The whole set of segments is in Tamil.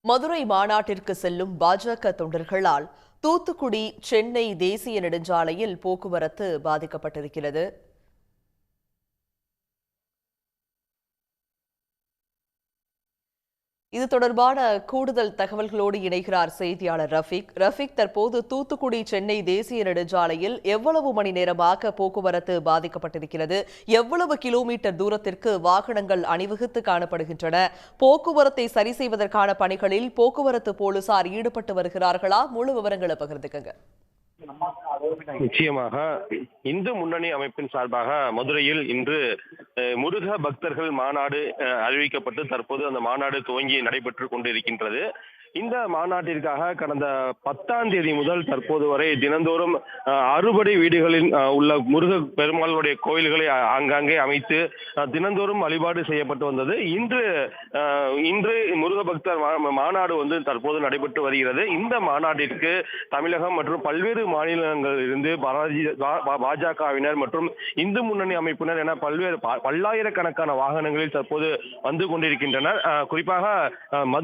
மதுரை மாநாட்டிற்கு செல்லும் பாஜக தொண்டர்களால் தூத்துக்குடி சென்னை தேசிய நெடுஞ்சாலையில் போக்குவரத்து பாதிக்கப்பட்டிருக்கிறது. இது தொடர்பான கூடுதல் தகவல்களோடு இணைகிறார் செய்தியாளர் ரஃபீக், தற்போது தூத்துக்குடி சென்னை தேசிய நெடுஞ்சாலையில் எவ்வளவு மணி நேரமாக போக்குவரத்து பாதிக்கப்பட்டிருக்கிறது? எவ்வளவு கிலோமீட்டர் தூரத்திற்கு வாகனங்கள் அணிவகுத்து காணப்படுகின்றன? போக்குவரத்தை சரி செய்வதற்கான பணிகளில் போக்குவரத்து போலீசார் ஈடுபட்டு வருகிறார்களா? முழு விவரங்களை பகிர்ந்துக்கங்க. நிச்சயமாக இந்து முன்னணி அமைப்பின் சார்பாக மதுரையில் இன்று முருக பக்தர்கள் மாநாடு அறிவிக்கப்பட்டு தற்போது அந்த மாநாடு துவங்கி நடைபெற்றுக் கொண்டிருக்கின்றது. இந்த மாநாட்டிற்காக கடந்த 10ஆம் தேதி முதல் தற்போது வரை தினந்தோறும் அறுபடை வீடுகளில் உள்ள முருக பெருமாளுடைய கோயில்களை ஆங்காங்கே அமைத்து தினந்தோறும் வழிபாடு செய்யப்பட்டு வந்தது. இன்று முருக பக்தர் மாநாடு தற்போது நடைபெற்று வருகிறது. இந்த மாநாட்டிற்கு தமிழகம் மற்றும் பல்வேறு மாநிலங்களில் இருந்து பாஜகவினர் மற்றும் இந்து முன்னணி அமைப்பினர் என பல்லாயிரக்கணக்கான வாகனங்களில் தற்போது வந்து கொண்டிருக்கின்றனர். குறிப்பாக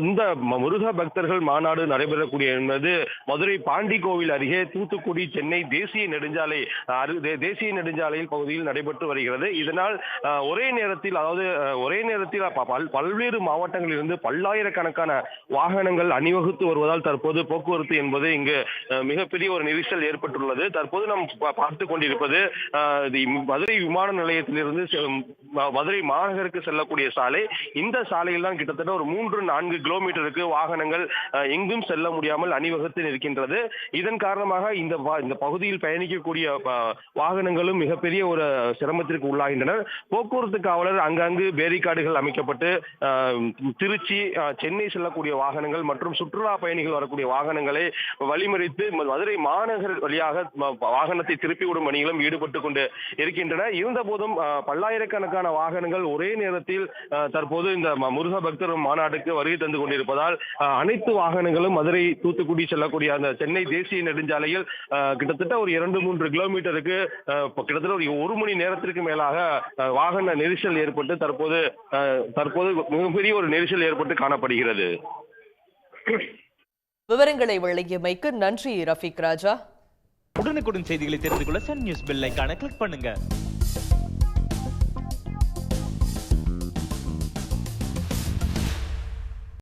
இந்த முருக பக்தர்கள் மாநாடு நடைபெறக்கூடிய என்பது மதுரை பாண்டி கோவில் அருகே தூத்துக்குடி சென்னை தேசிய நெடுஞ்சாலையில் பகுதியில் நடைபெற்று வருகிறது. இதனால் ஒரே நேரத்தில் பல்வேறு மாவட்டங்களில் இருந்து பல்லாயிரக்கணக்கான வாகனங்கள் அணிவகுத்து வருவதால் தற்போது போக்குவரத்து என்பது இங்கு மிகப்பெரிய ஒரு நெரிசல் ஏற்பட்டுள்ளது. தற்போது நாம் பார்த்துக் கொண்டிருப்பது மதுரை விமான நிலையத்திலிருந்து மதுரை மாநகருக்கு செல்லக்கூடிய சாலை. இந்த சாலையில் தான் கிட்டத்தட்ட ஒரு 3-4 கிலோமீட்டருக்கு வாகனங்கள் எங்கும் செல்ல முடியாமல் அணிவகுத்து நிற்கின்றது. இதன் காரணமாக இந்த பகுதியில் பயணிக்கக்கூடிய வாகனங்களும் மிகப்பெரிய ஒரு சிரமத்திற்கு உள்ளாகின்றனர். போக்குவரத்து காவலர் அங்கங்கு பேரிகார்டுகள் அமைக்கப்பட்டு திருச்சி சென்னை செல்லக்கூடிய வாகனங்கள் மற்றும் சுற்றுலா பயணிகள் வரக்கூடிய வாகனங்களை வழிமறித்து மதுரை மாநகர் வழியாக வாகனத்தை திருப்பிவிடும் பணிகளும் ஈடுபட்டு கொண்டு இருக்கின்றன. இருந்த போதும் பல்லாயிரக்கணக்கான வாகனங்கள் ஒரே நேரத்தில் தற்போது இந்த முருக பக்தர் மாநாட்டுக்கு வருகை தந்து கொண்டிருப்பதால் அனைத்து வாகனங்களும் மதுரை தூத்துக்குடி செல்லக்கூடிய அந்த சென்னை தேசிய நெடுஞ்சாலையில் கிட்டத்தட்ட ஒரு 2-3 கிலோமீட்டருக்கு கிட்டத்தட்ட ஒரு மணி நேரத்திற்கு மேலாக வாகன நெரிசல் ஏற்பட்டு தற்போது மிகப்பெரிய ஒரு நெரிசல் ஏற்பட்டு காணப்படுகிறது. விவரங்களை வழங்கியமைக்கு நன்றி ரஃபீக் ராஜா. உடனுக்குடன் செய்திகளை தெரிந்து கொள்ள சன் நியூஸ் பெல் ஐகானை கிளிக் பண்ணுங்க.